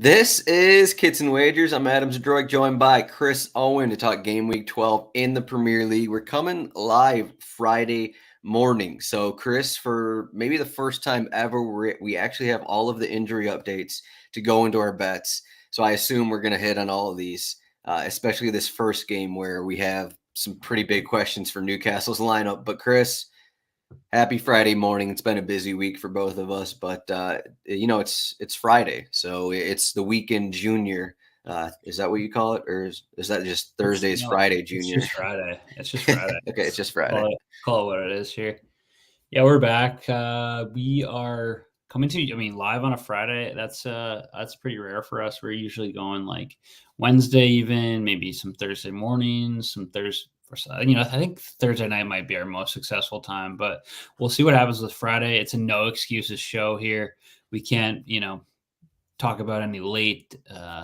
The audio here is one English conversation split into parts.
This is Kits and Wagers. I'm Adam Zdroik, joined by Chris Owen to talk Game Week 12 in the Premier League. We're coming live Friday morning. So, Chris, for maybe the first time ever, we actually have all of the injury updates to go into our bets. So, I assume we're going to hit on all of these, especially this first game where we have some pretty big questions for Newcastle's lineup. But, Chris, happy Friday morning. It's been a busy week for both of us, but it's Friday, so it's the weekend junior. Is that what you call it, or is that just Thursday's Friday junior? It's just Friday. It's just Friday. Okay, it's just Friday. Call it what it is here. Yeah, we're back. We are coming to live on a Friday. That's pretty rare for us. We're usually going like Wednesday, even maybe some Thursday mornings, some Thursday. I think Thursday night might be our most successful time, but we'll see what happens with Friday. It's a no excuses show here. We can't, talk about any late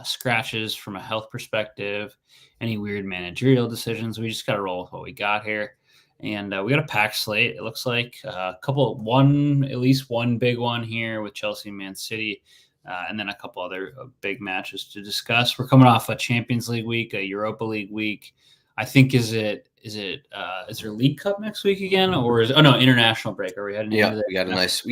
scratches from a health perspective, any weird managerial decisions. We just got to roll with what we got here. And we got a packed slate. It looks like at least one big one here with Chelsea and Man City, and then a couple other big matches to discuss. We're coming off a Champions League week, a Europa League week. I think is there League Cup next week again, or international break? Are we heading into that? we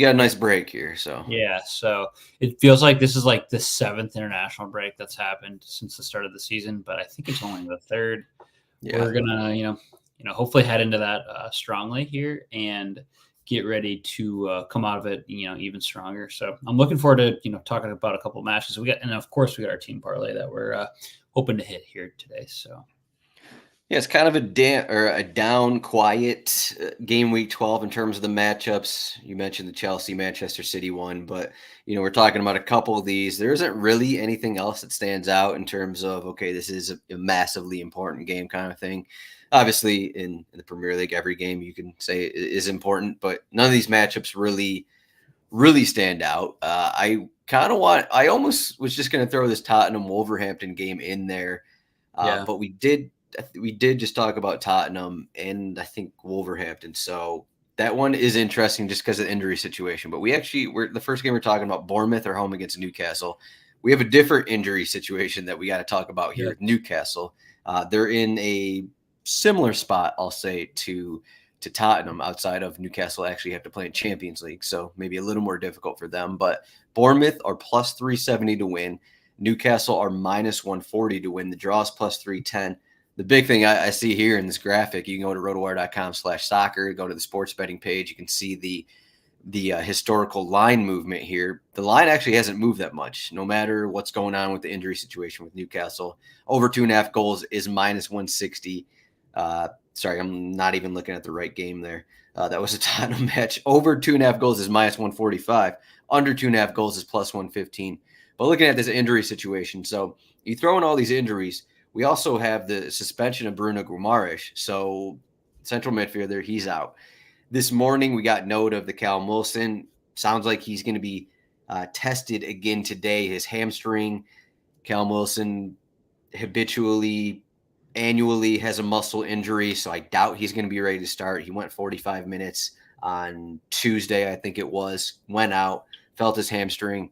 got a nice break here. So so it feels like this is like the 7th international break that's happened since the start of the season, but I think it's only the 3rd. Yeah. We're gonna hopefully head into that strongly here and get ready to come out of it even stronger. So I'm looking forward to talking about a couple of matches and of course we got our team parlay that we're hoping to hit here today. So. Yeah, it's kind of a down, quiet game week 12 in terms of the matchups. You mentioned the Chelsea, Manchester City one, but we're talking about a couple of these. There isn't really anything else that stands out in terms of, okay, this is a massively important game kind of thing. Obviously, in the Premier League, every game you can say is important, but none of these matchups really stand out. I almost was just going to throw this Tottenham-Wolverhampton game in there, but we did just talk about Tottenham and I think Wolverhampton. So that one is interesting just because of the injury situation. But we're the first game we're talking about, Bournemouth are home against Newcastle. We have a different injury situation that we got to talk about here with Newcastle. They're in a similar spot, I'll say, to Tottenham, outside of Newcastle actually have to play in Champions League. So maybe a little more difficult for them. But Bournemouth are plus 370 to win. Newcastle are minus 140 to win. The draw is plus 310. The big thing I see here in this graphic, you can go to rotowire.com/soccer, go to the sports betting page. You can see the historical line movement here. The line actually hasn't moved that much, no matter what's going on with the injury situation with Newcastle. Over 2.5 goals is minus 160. Sorry, I'm not even looking at the right game there. That was a Tottenham match. Over 2.5 goals is minus 145. Under 2.5 goals is plus 115. But looking at this injury situation, so you throw in all these injuries. We also have the suspension of Bruno Guimaraes, so central midfielder, he's out. This morning, we got note of the Callum Wilson. Sounds like he's going to be tested again today. His hamstring. Callum Wilson annually has a muscle injury, so I doubt he's going to be ready to start. He went 45 minutes on Tuesday, I think it was, went out, felt his hamstring.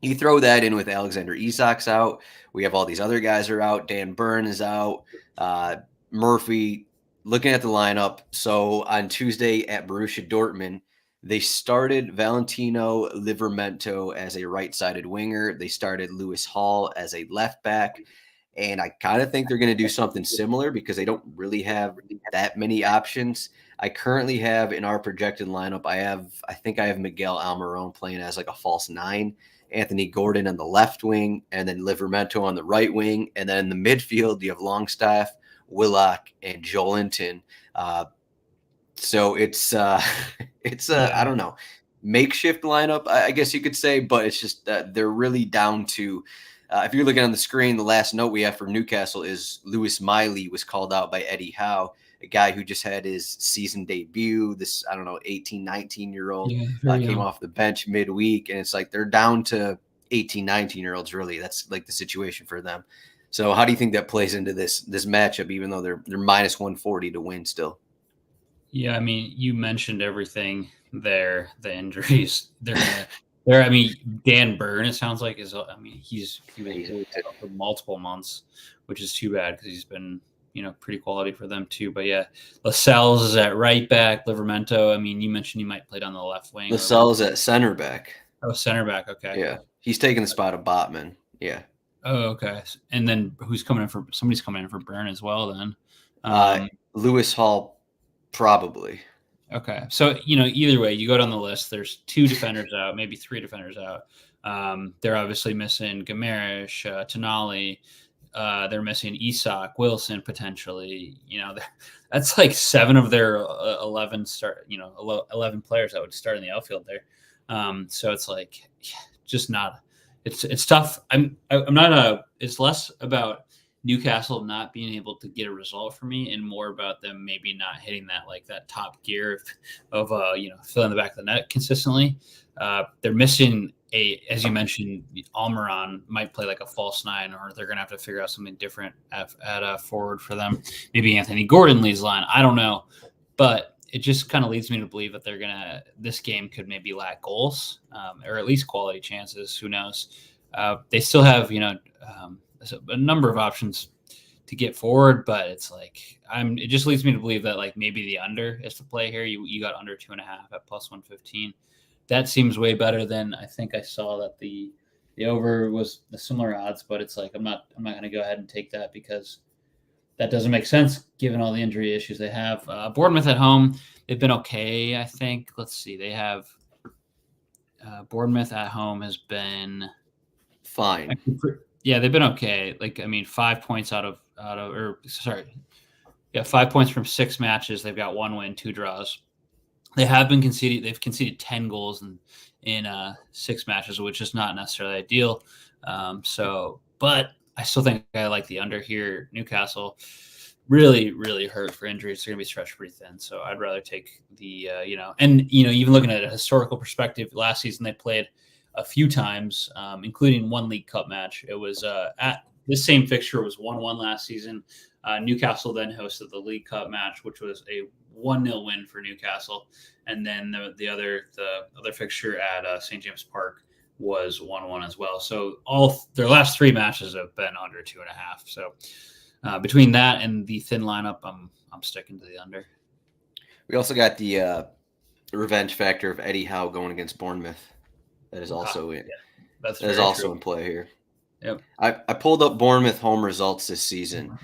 You throw that in with Alexander Isak's out. We have all these other guys are out. Dan Burn is out. Murphy, looking at the lineup. So on Tuesday at Borussia Dortmund, they started Valentino Livramento as a right-sided winger. They started Lewis Hall as a left back. And I kind of think they're going to do something similar because they don't really have that many options. I currently have in our projected lineup, I think I have Miguel Almiron playing as like a false 9. Anthony Gordon on the left wing, and then Livramento on the right wing. And then in the midfield, you have Longstaff, Willock, and Joelinton. So it's I don't know, makeshift lineup, I guess you could say, but it's just they're really down to, if you're looking on the screen, the last note we have for Newcastle is Lewis Miley was called out by Eddie Howe, a guy who just had his season debut. This, 18, 19-year-old came off the bench midweek, and it's like they're down to 18, 19-year-olds, really. That's like the situation for them. So how do you think that plays into this matchup, even though they're minus 140 to win still? Yeah, I mean, you mentioned everything there. The injuries, they're There, I mean, Dan Byrne, it sounds like is. I mean, he was out for multiple months, which is too bad because he's been pretty quality for them too. But yeah, Lascelles is at right back. Livermento. I mean, you mentioned he might play down the left wing. Lascelles at center back. Oh, center back. Okay. Yeah, he's taking the spot of Botman. Yeah. Oh, okay. And then who's coming in for? Somebody's coming in for Byrne as well. Then. Lewis Hall, probably. Okay. So, either way, you go down the list, there's 2 defenders out, maybe 3 defenders out. They're obviously missing Gamarish, Tonali. They're missing Isak, Wilson, potentially. That's like 7 of their 11 start, 11 players that would start in the outfield there. So it's like, just not, it's tough. It's less about Newcastle not being able to get a result for me, and more about them maybe not hitting that top gear of filling the back of the net consistently. They're missing as you mentioned, Almiron might play like a false 9, or they're gonna have to figure out something different at forward for them. Maybe Anthony Gordon leads line. I don't know, but it just kind of leads me to believe that this game could maybe lack goals, or at least quality chances. Who knows? They still have a number of options to get forward, but it's like it just leads me to believe that maybe the under is the play here. You got under 2.5 at +115. That seems way better than I think I saw that the over was the similar odds, but it's like I'm not going to go ahead and take that because that doesn't make sense given all the injury issues they have. Bournemouth at home, they've been okay, I think. Let's see, they have Bournemouth at home has been fine. Yeah, they've been okay. 5 points 5 points from 6 matches. They've got 1 win, 2 draws. They have been conceded. They've conceded 10 goals in 6 matches, which is not necessarily ideal. But I still think I like the under here. Newcastle really, really hurt for injuries. They're going to be stretched pretty thin. So I'd rather take the even looking at a historical perspective, last season they played a few times, including 1 League Cup match. It was at this same fixture was 1-1 last season. Newcastle then hosted the League Cup match, which was a 1-0 win for Newcastle, and then the other fixture at St. James Park was 1-1 as well. So all their last 3 matches have been under 2.5. So between that and the thin lineup, I'm sticking to the under. We also got the revenge factor of Eddie Howe going against Bournemouth. That is also in play here. Yep. I pulled up Bournemouth home results this season.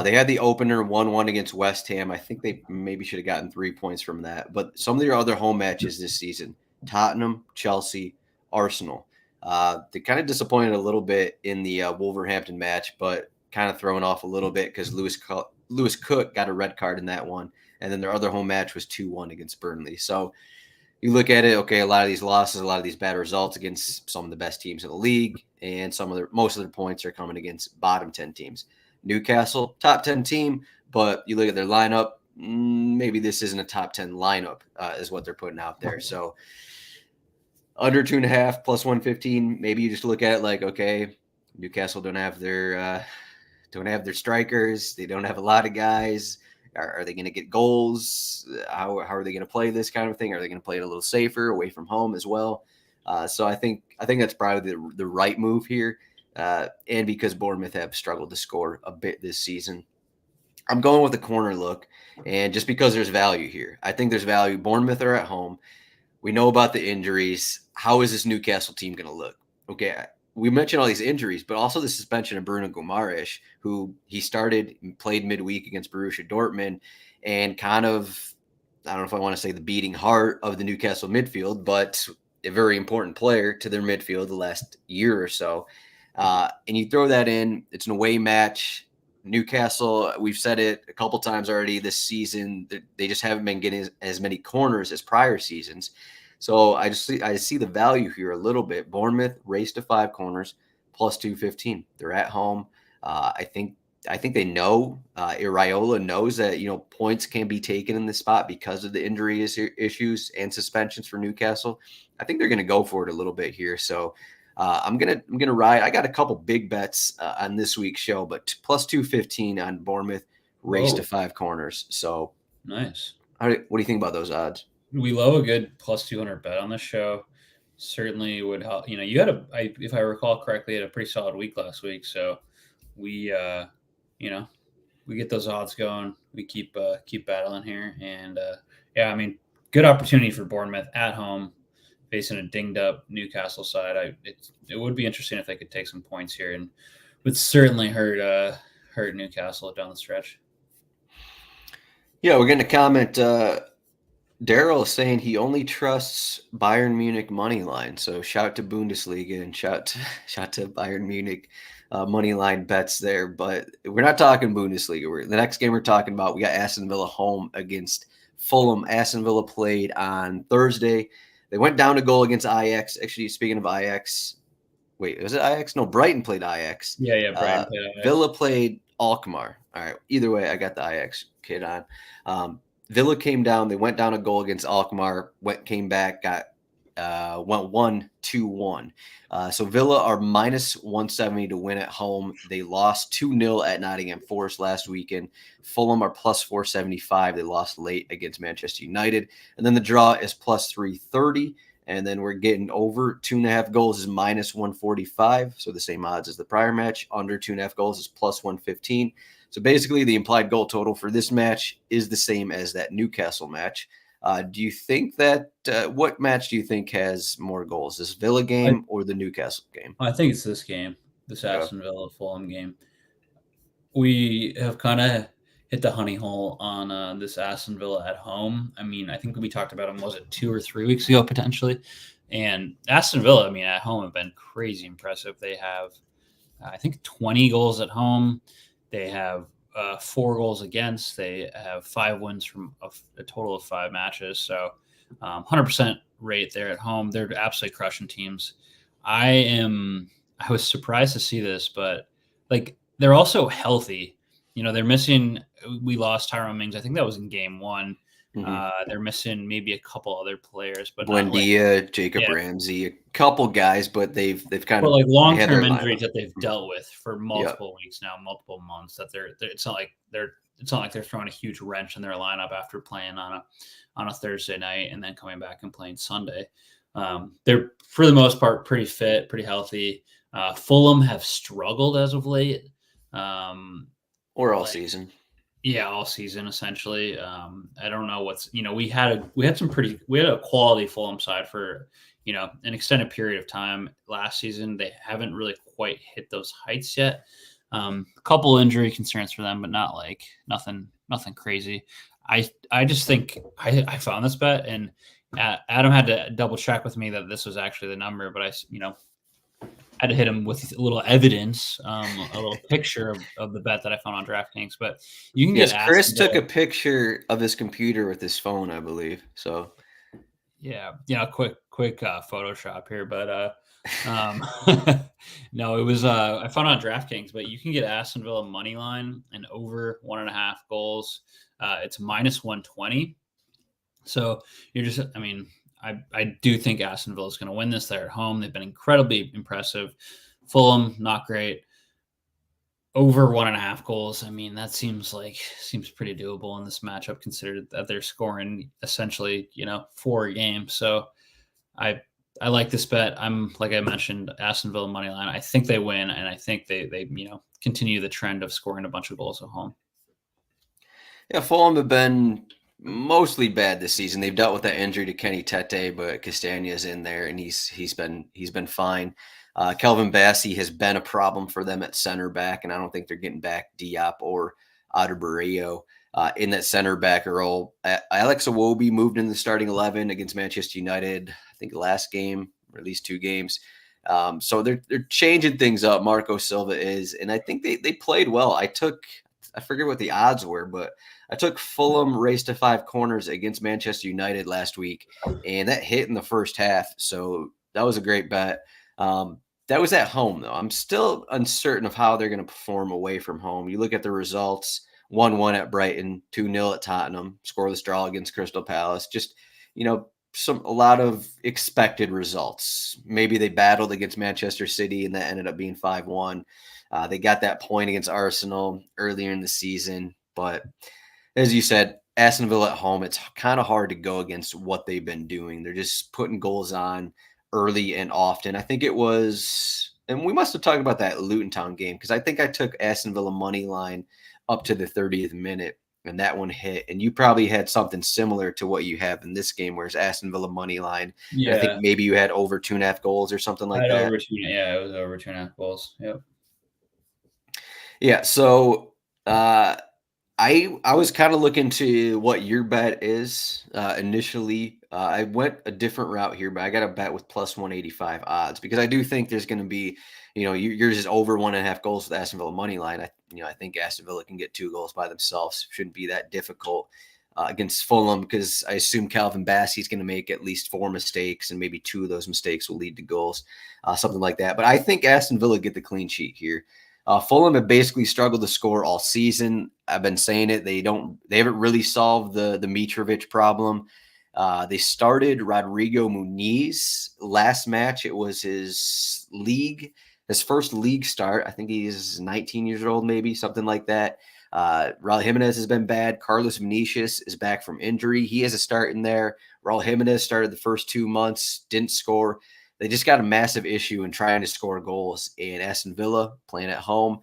They had the opener 1-1 against West Ham. I think they maybe should have gotten 3 points from that. But some of their other home matches this season, Tottenham, Chelsea, Arsenal. They kind of disappointed a little bit in the Wolverhampton match, but kind of thrown off a little bit because Lewis Cook got a red card in that one. And then their other home match was 2-1 against Burnley. So you look at it, okay, a lot of these losses, a lot of these bad results against some of the best teams in the league, and most of their points are coming against bottom 10 teams. Newcastle, top 10 team, but you look at their lineup, maybe this isn't a top 10 lineup, is what they're putting out there. So under 2.5 +115, maybe you just look at it like, okay, Newcastle don't have their strikers, they don't have a lot of guys. Are they going to get goals? How are they going to play this kind of thing? Are they going to play it a little safer away from home as well? So I think that's probably the right move here. And because Bournemouth have struggled to score a bit this season, I'm going with a corner look. And just because there's value here, I think there's value. Bournemouth are at home. We know about the injuries. How is this Newcastle team going to look? Okay, we mentioned all these injuries, but also the suspension of Bruno Guimaraes, who he played midweek against Borussia Dortmund, and kind of, I don't know if I want to say the beating heart of the Newcastle midfield, but a very important player to their midfield the last year or so. And you throw that in, it's an away match. Newcastle, we've said it a couple times already this season, they just haven't been getting as many corners as prior seasons. So I see the value here a little bit. Bournemouth raced to 5 corners +215. They're at home. I think they know. Iraola knows that points can be taken in this spot because of the injury issues and suspensions for Newcastle. I think they're going to go for it a little bit here. So I'm gonna ride. I got a couple big bets on this week's show, but +215 on Bournemouth race to 5 corners. So nice. What do you think about those odds? We love a good +200 bet on the show. certainly would help. You had if I recall correctly, had a pretty solid week last week. So we, you know, we get those odds going. We keep battling here, and yeah, I mean, good opportunity for Bournemouth at home, facing a dinged up Newcastle side. It would be interesting if they could take some points here, and would certainly hurt Newcastle down the stretch. Yeah, we're getting a comment. Daryl is saying he only trusts Bayern Munich money line. So shout to Bundesliga and shout to Bayern Munich money line bets there. But we're not talking Bundesliga. The next game we're talking about, we got Aston Villa home against Fulham. Aston Villa played on Thursday. They went down a goal against Ajax. Actually, speaking of Ajax, wait, was it Ajax? No, Brighton played Ajax. Yeah, Brighton played Ajax. Villa played Alkmaar. All right. Either way, I got the Ajax kid on. Villa came down. They went down a goal against Alkmaar. Came back. Went 1-2-1. So Villa are minus 170 to win at home. They lost 2-0 at Nottingham Forest last weekend. Fulham are plus 475. They lost late against Manchester United. And then the draw is plus 330. And then we're getting over 2.5 goals is minus 145. So the same odds as the prior match. Under 2.5 goals is plus 115. So basically the implied goal total for this match is the same as that Newcastle match. Do you think that what match do you think has more goals, this Villa game or the Newcastle game? I think it's this game, this Aston Villa Fulham game. We have kind of hit the honey hole on this Aston Villa at home. I mean, I think we talked about them, was it 2 or 3 weeks ago potentially? And Aston Villa, I mean, at home have been crazy impressive. They have, I think, 20 goals at home. They have 4 goals against. They have 5 wins from a total of 5 matches. So 100% rate there at home. They're absolutely crushing teams. I was surprised to see this, but like they're also healthy. They're missing. We lost Tyrone Mings. I think that was in game 1. Mm-hmm. They're missing maybe a couple other players, but Buendia, Jacob Ramsey, a couple guys, but they've kind of like long-term injuries that they've dealt with for multiple weeks now, multiple months. That it's not like they're throwing a huge wrench in their lineup after playing on a Thursday night and then coming back and playing Sunday. They're for the most part pretty fit, pretty healthy. Fulham have struggled as of late, or all season. Yeah, all season essentially. I don't know what's we had a quality Fulham side for an extended period of time last season. They haven't really quite hit those heights yet. A couple injury concerns for them, but not like nothing crazy. I just think I found this bet, and Adam had to double check with me that this was actually the number, but I had to hit him with a little evidence, a little picture of the bet that I found on DraftKings. But you can get Chris took a picture of his computer with his phone, I believe. So yeah, quick Photoshop here, but no, it was I found on DraftKings, but you can get Aston Villa money line and over 1.5 goals. It's minus 120. So you're just, I mean, I do think Aston Villa is going to win this. They're at home. They've been incredibly impressive. Fulham, not great. Over 1.5 goals. I mean, that seems pretty doable in this matchup, considered that they're scoring essentially, 4 games. So I like this bet. I'm, like I mentioned, Aston Villa money line. I think they win, and I think they continue the trend of scoring a bunch of goals at home. Yeah, Fulham have been mostly bad this season. They've dealt with that injury to Kenny Tete, but Castagna's in there, and he's been fine. Kelvin Bassey has been a problem for them at center back, and I don't think they're getting back Diop or Adebayo in that center back role. Alex Iwobi moved in the starting 11 against Manchester United, I think last game, or at least 2 games. So they're changing things up. Marco Silva is, and I think they played well. I forget what the odds were, but I took Fulham race to 5 corners against Manchester United last week, and that hit in the first half. So that was a great bet. That was at home, though. I'm still uncertain of how they're going to perform away from home. You look at the results, 1-1 at Brighton, 2-0 at Tottenham, scoreless draw against Crystal Palace. Just, a lot of expected results. Maybe they battled against Manchester City, and that ended up being 5-1. They got that point against Arsenal earlier in the season. But as you said, Aston Villa at home, it's kind of hard to go against what they've been doing. They're just putting goals on early and often. I think it was, and we must have talked about that Luton Town game because I think I took Aston Villa money line up to the 30th minute, and that one hit. And you probably had something similar to what you have in this game, whereas Aston Villa money line. And I think Yeah, maybe you had over 2.5 goals or something I like had that. over two. Yeah, it was over 2.5 goals. Yep. Yeah. So I was kind of looking to what your bet is initially. I went a different route here, but I got a bet with plus 185 odds because I do think there's going to be, yours is over 1.5 goals with Aston Villa money line. I think Aston Villa can get 2 goals by themselves. Shouldn't be that difficult against Fulham because I assume Calvin Bassey's going to make at least 4 mistakes and maybe 2 of those mistakes will lead to goals, something like that. But I think Aston Villa get the clean sheet here. Fulham have basically struggled to score all season. I've been saying it. They haven't really solved the Mitrovic problem. They started Rodrigo Muniz last match. It was his first league start. I think he's 19 years old, maybe something like that. Raul Jimenez has been bad. Carlos Vinicius is back from injury. He has a start in there. Raul Jimenez started the first 2 months, didn't score. They just got a massive issue in trying to score goals. In Aston Villa playing at home,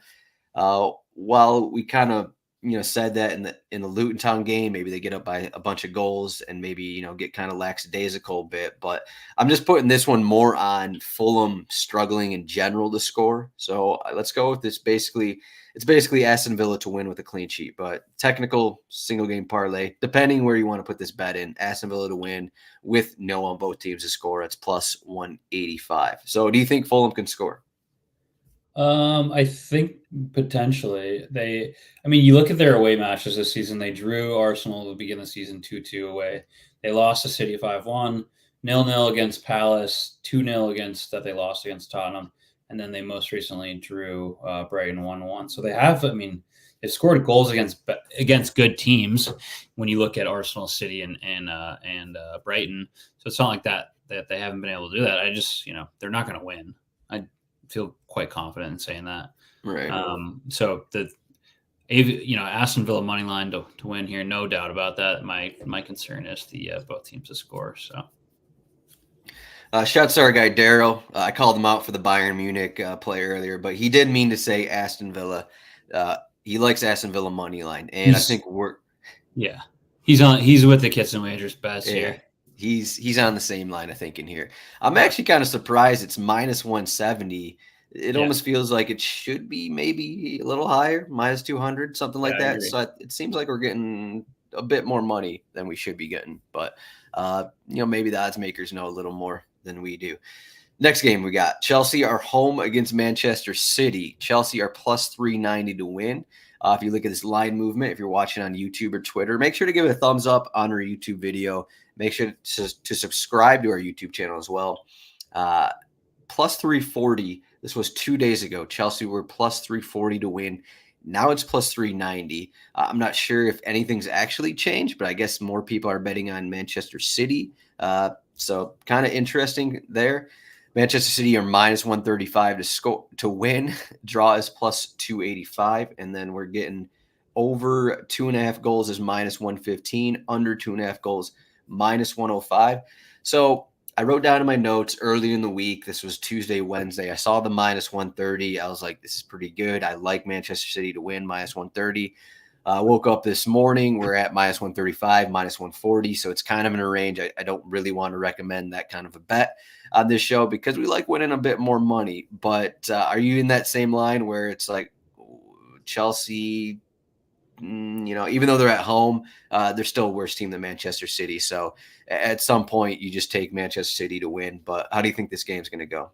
while we kind of said that in the Luton Town game, maybe they get up by a bunch of goals and maybe get kind of lackadaisical a bit. But I'm just putting this one more on Fulham struggling in general to score. So let's go with this. It's basically Aston Villa to win with a clean sheet, but technical single game parlay, depending where you want to put this bet in. Aston Villa to win with no on both teams to score. It's plus 185. So do you think Fulham can score? I think potentially you look at their away matches this season. They drew Arsenal at the beginning of the season 2-2 away. They lost to City 5-1, 0-0 against Palace, 2-0 that they lost against Tottenham. And then they most recently drew Brighton 1-1. So they've scored goals against good teams when you look at Arsenal, City, and Brighton. So it's not like that they haven't been able to do that. I just, they're not going to win. I feel quite confident in saying that. Right. So Aston Villa money line to win here, no doubt about that. My concern is the both teams to score. So. Shouts to our guy Daryl. I called him out for the Bayern Munich play earlier, but he did mean to say Aston Villa. He likes Aston Villa money line, and I think he's with the Kits and Wagers best here. He's on the same line, I think, in here. I'm actually kind of surprised it's minus 170. It almost feels like it should be maybe a little higher, minus 200, something like that. So it seems like we're getting a bit more money than we should be getting, but maybe the odds makers know a little more than we do. Next game we got Chelsea are home against Manchester City. Chelsea are plus 390 to win. If you look at this line movement, if you're watching on YouTube or Twitter, make sure to give it a thumbs up on our YouTube video. Make sure to subscribe to our YouTube channel as well. Plus 340. This was 2 days ago. Chelsea were plus 340 to win. Now it's plus 390. I'm not sure if anything's actually changed, but I guess more people are betting on Manchester City. So kind of interesting there. Manchester City are minus 135 to win. Draw is plus 285. And then we're getting over 2.5 goals is minus 115. Under 2.5 goals, minus 105. So I wrote down in my notes early in the week, this was Tuesday, Wednesday. I saw the minus 130. I was like, this is pretty good. I like Manchester City to win minus 130. Woke up this morning. We're at minus 135, minus 140. So it's kind of in a range. I don't really want to recommend that kind of a bet on this show because we like winning a bit more money. But are you in that same line where it's like Chelsea, even though they're at home, they're still a worse team than Manchester City. So at some point you just take Manchester City to win. But how do you think this game's going to go?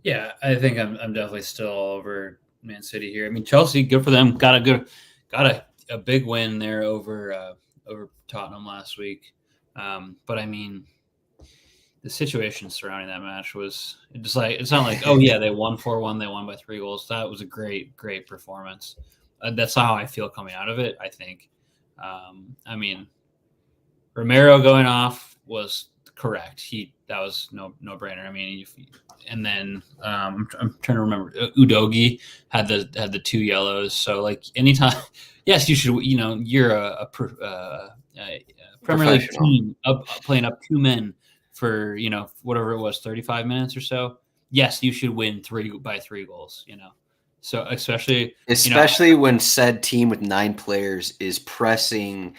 Yeah, I think I'm definitely still over Man City here. Chelsea, good for them. Got a big win there over Tottenham last week. But the situation surrounding that match was just like, it's not like, oh yeah, they won 4-1, they won by 3 goals. That was a great performance. That's how I feel coming out of it. I think, Romero going off was correct. That was no brainer. And then I'm trying to remember. Udogie had the 2 yellows. So like anytime, yes, you should. You're a Premier League team playing up 2 men for, whatever it was, 35 minutes or so, yes, you should win 3 goals, So Especially when said team with 9 players is pressing,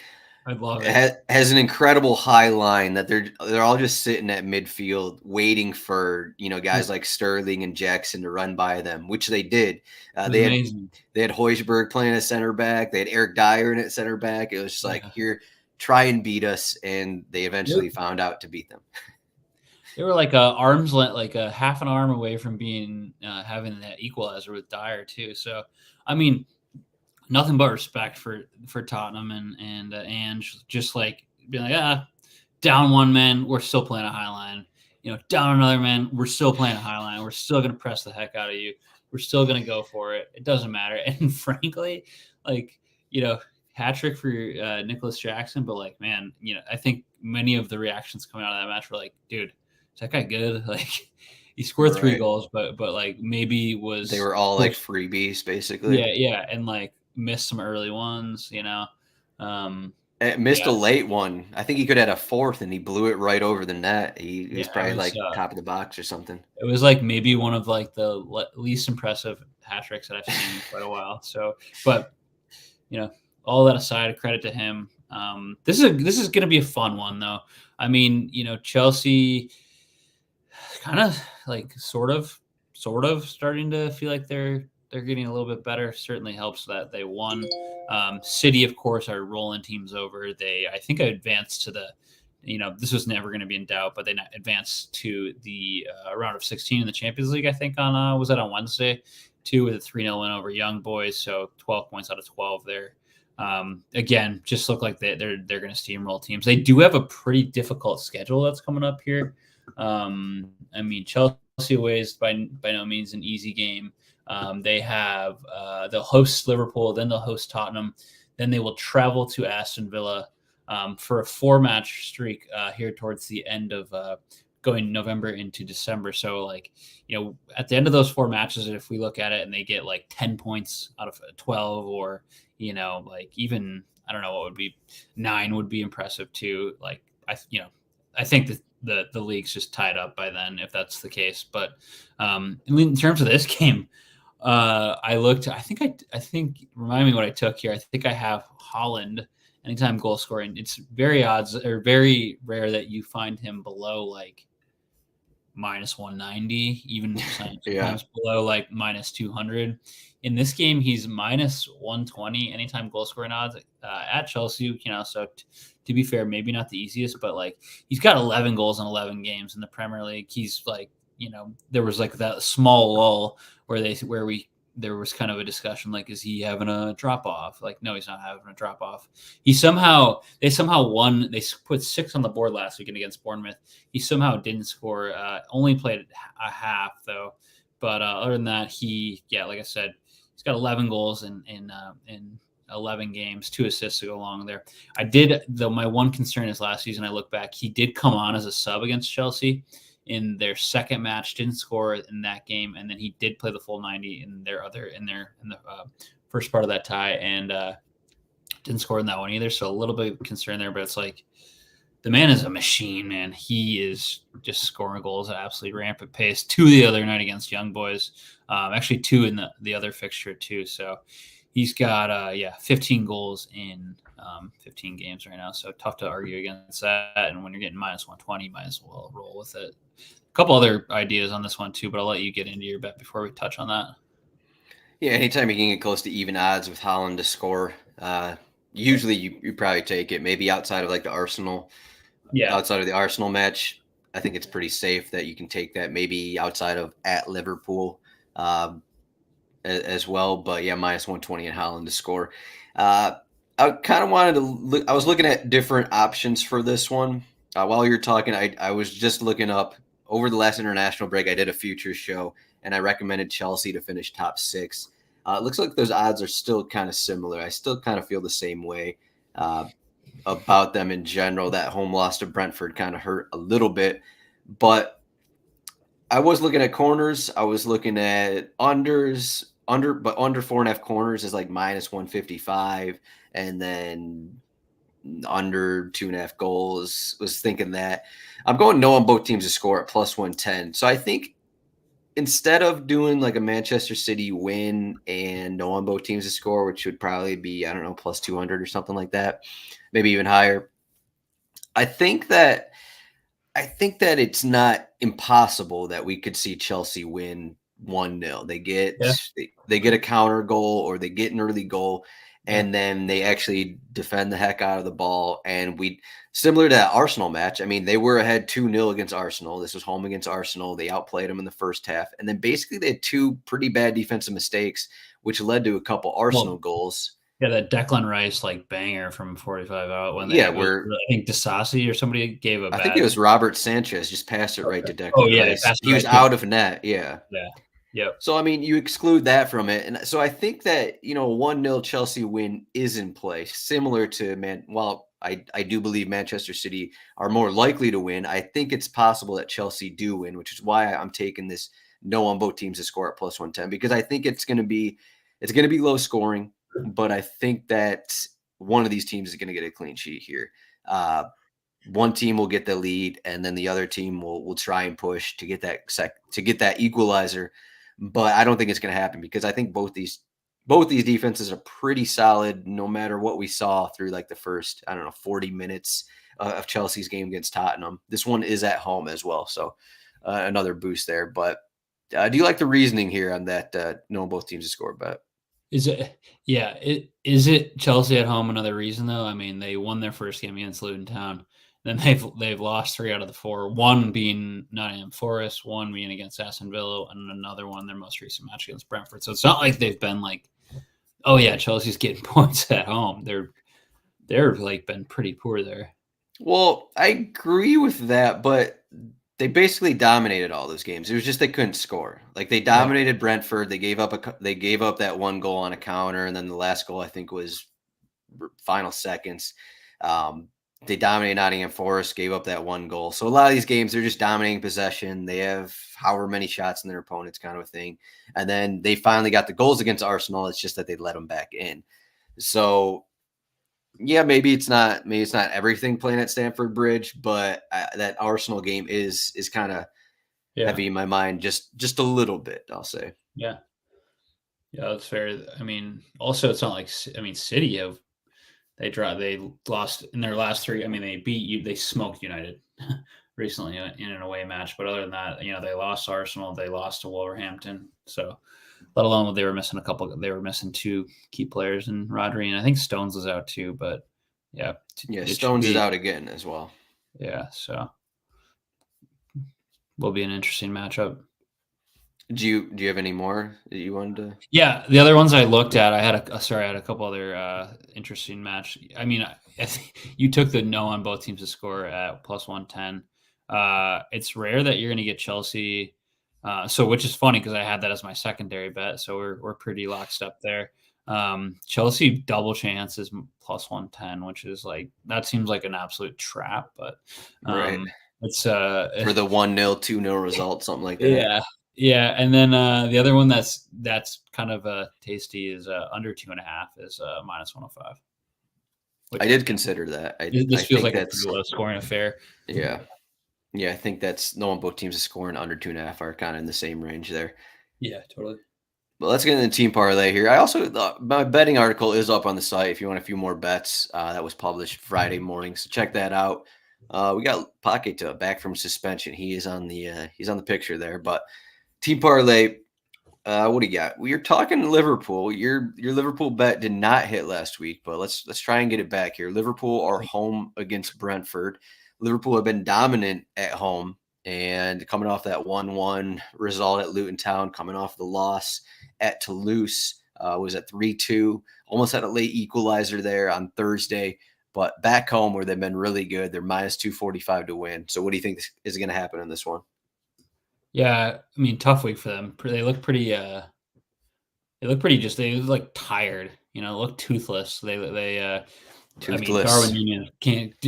I love it. has an incredible high line that they're all just sitting at midfield waiting for, guys like Sterling and Jackson to run by them, which they did. It was amazing. They had Højbjerg playing at center back. They had Eric Dyer in at center back. It was just like, Yeah. here, try and beat us, and they eventually found out to beat them. They were like a arm's length, like a half an arm away from being having that equalizer with Dyer too. So, I mean, nothing but respect for Tottenham and Ange, just like being like, down one man, we're still playing a high line. Down another man, we're still playing a high line. We're still going to press the heck out of you. We're still going to go for it. It doesn't matter. And frankly, hat trick for Nicholas Jackson, but like, man, I think many of the reactions coming out of that match were like, dude, is that guy good? Like, he scored 3 goals, but like maybe they were all like freebies basically. Yeah, and like missed some early ones, Missed a late one. I think he could have had a 4th, and he blew it right over the net. He was probably like top of the box or something. It was like maybe one of like the least impressive hat tricks that I've seen in quite a while. So, but all that aside, credit to him. This is going to be a fun one though. I mean, Chelsea kind of like sort of starting to feel like they're getting a little bit better. Certainly helps that they won. City, of course, are rolling teams over. I think advanced to the, this was never going to be in doubt, but they advanced to the round of 16 in the Champions League. I think was that on Wednesday too, with a 3-0 win over Young Boys. So 12 points out of 12 there. Again, just look like they're going to steamroll teams. They do have a pretty difficult schedule that's coming up here. I mean, Chelsea away is by no means an easy game. They have they'll host Liverpool, then they'll host Tottenham, then they will travel to Aston Villa for a 4-match streak here towards the end of going November into December. So like, at the end of those 4 matches, if we look at it and they get like 10 points out of 12, or like even, I don't know, what would be 9 would be impressive too. Like I think that the league's just tied up by then if that's the case. But in terms of this game, I think remind me what I took here. I think I have Haaland anytime goal scoring. It's very rare that you find him below like minus 190, even sometimes below like minus 200. In this game, he's minus 120 anytime goal scoring odds at Chelsea. So to be fair, maybe not the easiest, but like he's got 11 goals in 11 games in the Premier League. He's like, there was like that small lull where there was kind of a discussion like, is he having a drop off? Like, no, he's not having a drop off. They somehow won. They put 6 on the board last weekend against Bournemouth. He somehow didn't score. Only played a half though. But other than that, like I said, he's got 11 goals in 11 games, 2 assists to go along there. My one concern is last season, I look back, he did come on as a sub against Chelsea in their second match, didn't score in that game, and then he did play the full 90 in the first part of that tie, and didn't score in that one either. So a little bit of concern there, but it's like the man is a machine, man. He is just scoring goals at absolutely rampant pace. 2 the other night against Young Boys, actually 2 in the other fixture too. So he's got 15 goals in 15 games right now. So tough to argue against that. And when you're getting minus 120, might as well roll with it. A couple other ideas on this one too, but I'll let you get into your bet before we touch on that. Yeah, anytime you can get close to even odds with Haaland to score, usually you probably take it. Maybe outside of like the Arsenal, outside of the Arsenal match, I think it's pretty safe that you can take that. Maybe outside of at Liverpool as well. But yeah, minus 120 and Haaland to score. I kind of wanted to look. I was looking at different options for this one. While you're talking, I was just looking up over the last international break. I did a futures show, and I recommended Chelsea to finish top 6. It looks like those odds are still kind of similar. I still kind of feel the same way about them in general. That home loss to Brentford kind of hurt a little bit, but I was looking at corners. I was looking at unders, but under 4.5 corners is like minus 155, and then under 2.5 goals. Was thinking that. I'm going no on both teams to score at plus 110. So I think instead of doing like a Manchester City win and no on both teams to score, which would probably be, I don't know, plus 200 or something like that, maybe even higher. I think that it's not impossible that we could see Chelsea win 1-0. They get Yeah. they get a counter goal or they get an early goal, Yeah. and then they actually defend the heck out of the ball. And we, similar to that Arsenal match, I mean, they were ahead 2-0 against Arsenal. This was home against Arsenal. They outplayed them in the first half. And then basically they had two pretty bad defensive mistakes, which led to a couple Arsenal goals. Yeah, that Declan Rice banger from 45 out when Yeah, I think Disasi or somebody gave a bad. I think it was Robert Sanchez just passed it right to Declan Oh, yeah, Rice. He was out of net. Yeah. Yeah. Yep. So, I mean, you exclude that from it. And so I think that, 1-0 Chelsea win is in play, similar to, while I do believe Manchester City are more likely to win, I think it's possible that Chelsea do win, which is why I'm taking this no on both teams to score at plus 110, because I think it's going to be low scoring, but I think that one of these teams is going to get a clean sheet here. One team will get the lead, and then the other team will try and push to get that equalizer. But I don't think it's going to happen, because I think both these defenses are pretty solid, no matter what we saw through like the first, 40 minutes of Chelsea's game against Tottenham. This one is at home as well, so another boost there. But do you like the reasoning here on that? No, both teams to score bet. Is it Chelsea at home? Another reason, though. I mean, they won their first game against Luton Town. Then they've lost 3 out of the 4. One being Nottingham Forest, one being against Aston Villa, and another one their most recent match against Brentford. So it's not like they've been like, oh yeah, Chelsea's getting points at home. They're like been pretty poor there. Well, I agree with that, but they basically dominated all those games. It was just they couldn't score. Like, they dominated Brentford. They gave up that one goal on a counter, and then the last goal I think was final seconds. They dominated Nottingham Forest, gave up that one goal. So a lot of these games, they're just dominating possession. They have however many shots in their opponents, kind of a thing. And then they finally got the goals against Arsenal. It's just that they let them back in. So yeah, maybe it's not everything playing at Stamford Bridge, but that Arsenal game is kind of heavy in my mind, just a little bit, I'll say. Yeah, that's fair. I mean, also it's not like, City have. They lost in their last 3. I mean, they smoked United recently in an away match. But other than that, they lost Arsenal, they lost to Wolverhampton. So, let alone they were missing they were missing 2 key players in Rodri, and I think Stones was out too. But yeah, Stones is out again as well. Yeah, so will be an interesting matchup. Do you have any more that you wanted to? Yeah, the other ones I looked at, I had a couple other interesting match. I mean, I think you took the no on both teams to score at plus 110. It's rare that you're going to get Chelsea, which is funny because I had that as my secondary bet. So we're pretty locked up there. Chelsea double chance is plus 110, which is that seems like an absolute trap, but right. It's for the 1-0, 2-0 result, something like that. Yeah, and then the other one that's kind of tasty is under 2.5 is minus 105. I did consider that. This feels like a pretty low scoring affair. Yeah, I think that's no one both teams are scoring under 2.5 are kind of in the same range there. Yeah, totally. But let's get into the team parlay here. I also my betting article is up on the site if you want a few more bets. That was published Friday morning, so check that out. We got Paqueta back from suspension. He is on the picture there, but. Team parlay, what do you got? We are talking Liverpool. Your Liverpool bet did not hit last week, but let's try and get it back here. Liverpool are home against Brentford. Liverpool have been dominant at home, and coming off that 1-1 result at Luton Town, coming off the loss at Toulouse, was at 3-2. Almost had a late equalizer there on Thursday, but back home where they've been really good, they're minus 245 to win. So what do you think is going to happen in this one? Yeah, I mean, tough week for them. They look pretty. They look tired. Look toothless. Toothless.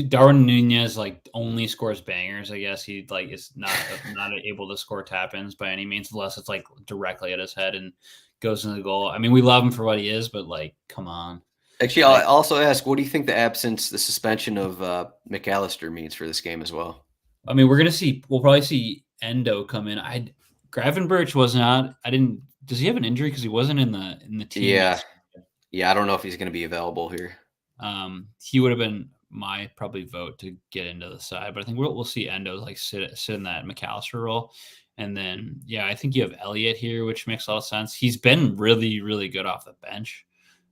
Darwin Nunez only scores bangers. I guess he is not able to score tap-ins by any means, unless it's directly at his head and goes into the goal. I mean, we love him for what he is, but come on. Actually, I'll also ask, what do you think the suspension of McAllister means for this game as well? I mean, we'll probably see Endo come in. Gravenberch was not. Does he have an injury? Because he wasn't in the team Yeah. yesterday. Yeah, I don't know if he's going to be available here. He would have been my probably vote to get into the side, but I think we'll see Endo like sit in that McAllister role. And then, yeah, I think you have Elliott here, which makes a lot of sense. He's been really, really good off the bench.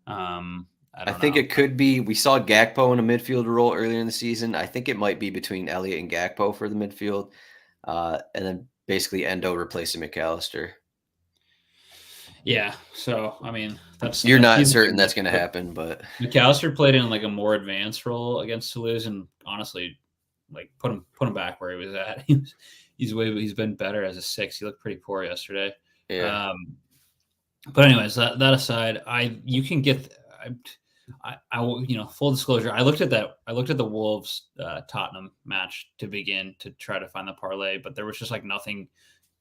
I think it could be. We saw Gakpo in a midfield role earlier in the season. I think it might be between Elliott and Gakpo for the midfield, and then basically Endo replacing McAllister. Yeah, so I mean, you're not certain that's going to happen, but McAllister played in like a more advanced role against Toulouse, and honestly, like put him back where he was at. He's been better as a 6. He looked pretty poor yesterday. Yeah. But anyways, that aside, full disclosure, I looked at the Wolves Tottenham match to begin to try to find the parlay, but there was just like nothing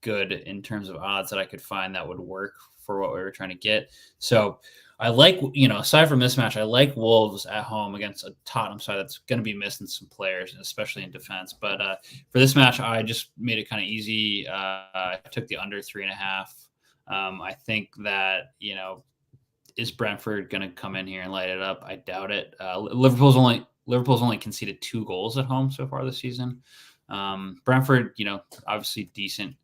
good in terms of odds that I could find that would work for what we were trying to get. So I like, aside from this match, I like Wolves at home against a Tottenham side that's going to be missing some players, especially in defense. But for this match, I just made it kind of easy. I took the under 3.5. I think that, is Brentford going to come in here and light it up? I doubt it. Liverpool's only conceded 2 goals at home so far this season. Brentford, obviously decent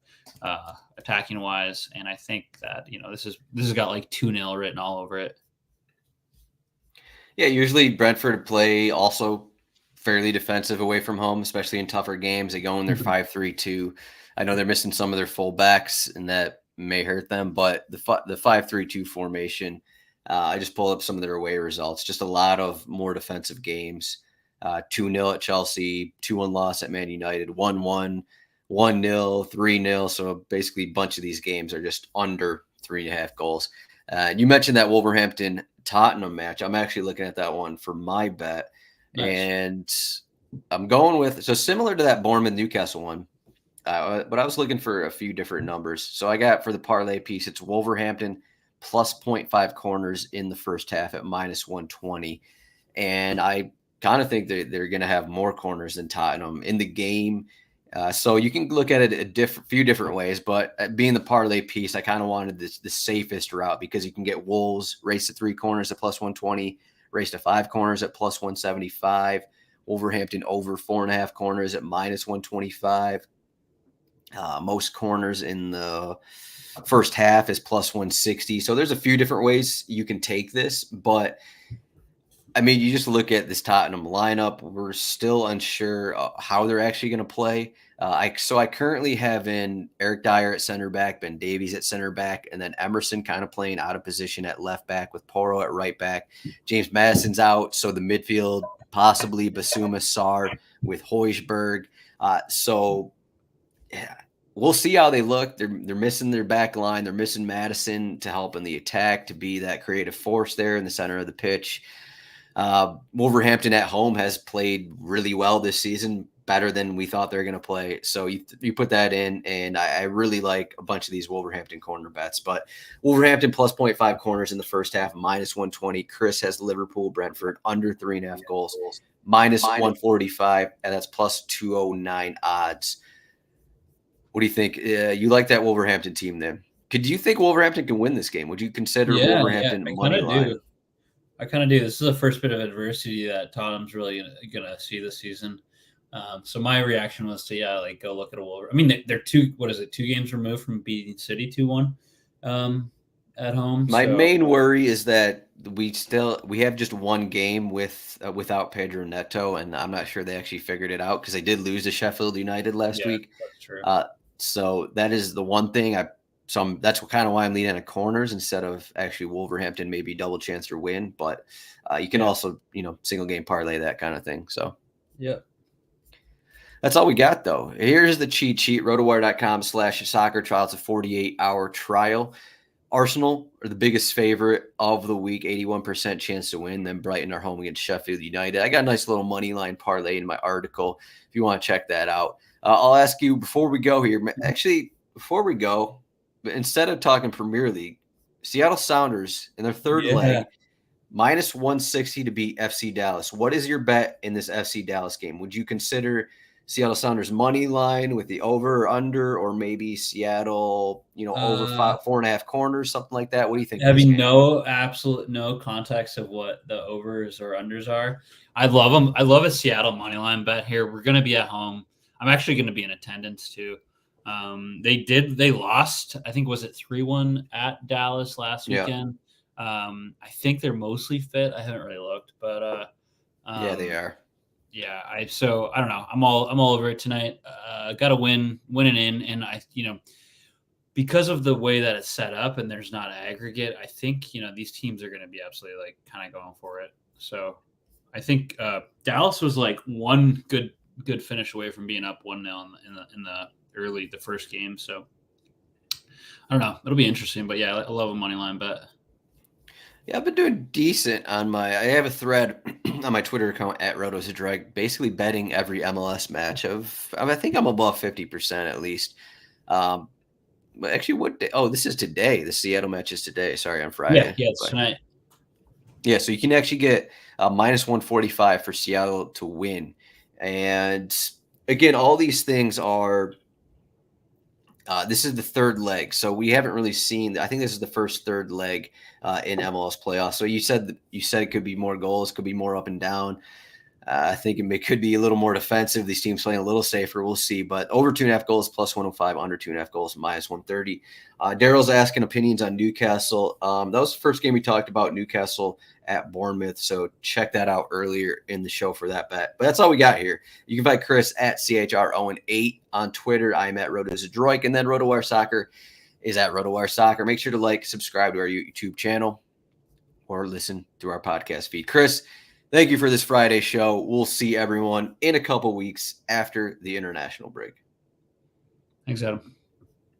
attacking wise, and I think that this has got like 2-0 written all over it. Yeah, usually Brentford play also fairly defensive away from home, especially in tougher games. They go in their 5-3-2. I know they're missing some of their fullbacks, and that may hurt them. But the 5-3-2 formation, I just pulled up some of their away results. Just a lot of more defensive games. 2-0 at Chelsea, 2-1 loss at Man United, 1-1. 1-0, 3-0. So basically a bunch of these games are just under 3.5 goals. You mentioned that Wolverhampton Tottenham match. I'm actually looking at that one for my bet. Nice. And I'm going with, so similar to that Bournemouth Newcastle one, but I was looking for a few different numbers. So I got for the parlay piece, it's Wolverhampton plus 0.5 corners in the first half at minus 120. And I kind of think they're going to have more corners than Tottenham in the game. So you can look at it a few different ways, but being the parlay piece, I kind of wanted the safest route because you can get Wolves race to 3 corners at plus 120, race to 5 corners at plus 175, Wolverhampton over 4.5 corners at minus 125. Most corners in the first half is plus 160. So there's a few different ways you can take this, but I mean, you just look at this Tottenham lineup. We're still unsure how they're actually going to play. I currently have in Eric Dyer at center back, Ben Davies at center back, and then Emerson kind of playing out of position at left back with Porro at right back. James Madison's out, so the midfield possibly Basuma Sarr with Højbjerg. Yeah, we'll see how they look. They're missing their back line. They're missing Madison to help in the attack, to be that creative force there in the center of the pitch. Wolverhampton at home has played really well this season, better than we thought they were going to play. So you put that in, and I really like a bunch of these Wolverhampton corner bets. But Wolverhampton plus 0.5 corners in the first half, minus 120. Chris has Liverpool, Brentford under 3.5 goals, minus 145, and that's plus 209 odds. What do you think? You like that Wolverhampton team then? Do you think Wolverhampton can win this game? Would you consider Wolverhampton money line? I kind of do. This is the first bit of adversity that Tottenham's really gonna see this season. So my reaction was to go look at a Wolverhampton. I mean, they're 2 games removed from beating City 2-1 at home. My main worry is that we have just one game without Pedro Neto, and I'm not sure they actually figured it out because they did lose to Sheffield United last week. That's true. So that is the one thing that's kind of why I'm leaning at corners instead of actually Wolverhampton, maybe double chance or win. But you can also, single game parlay, that kind of thing. So yeah, that's all we got though. Here's the cheat sheet, rotowire.com/soccer trial. It's a 48-hour trial. Arsenal are the biggest favorite of the week, 81% chance to win. Then Brighton are home against Sheffield United. I got a nice little money line parlay in my article if you want to check that out. I'll ask you before we go here. Actually, before we go, but instead of talking Premier League, Seattle Sounders in their third leg minus 160 to beat FC Dallas. What is your bet in this FC Dallas game? Would you consider Seattle Sounders money line with the over or under, or maybe Seattle, over 4.5 corners, something like that? What do you think? Having no context of what the overs or unders are. I love them. I love a Seattle money line bet here. We're going to be at home. I'm actually going to be in attendance too. They lost, I think, was it 3-1 at Dallas last weekend? I think they're mostly fit. I haven't really looked, but yeah, they are. Yeah, I don't know. I'm all over it tonight. Got to winning in, and because of the way that it's set up and there's not aggregate, I think these teams are going to be absolutely like kind of going for it. So I think Dallas was like one good finish away from being up 1-0 in the first game. So I don't know. It'll be interesting, but yeah, I love a money line bet. Yeah, I've been doing decent I have a thread on my Twitter account at RotoZdroik, basically betting every MLS match I think I'm above 50% at least. But actually, this is today. The Seattle match is today. Sorry, on Friday. Yeah, it's tonight. Yeah, so you can actually get minus 145 for Seattle to win. And again, all these things are this is the third leg. So we haven't really seen, I think this is the first third leg in MLS playoffs. So you said it could be more goals, could be more up and down. I think it could be a little more defensive. These teams playing a little safer. We'll see. But over 2.5 goals, plus 105. Under 2.5 goals, minus 130. Daryl's asking opinions on Newcastle. That was the first game we talked about, Newcastle at Bournemouth. So check that out earlier in the show for that bet. But that's all we got here. You can find Chris at CHROwen8 on Twitter. I'm at RotoZdroik. And then RotoWire Soccer is at RotoWire Soccer. Make sure to subscribe to our YouTube channel, or listen to our podcast feed. Chris, thank you for this Friday show. We'll see everyone in a couple weeks after the international break. Thanks, Adam.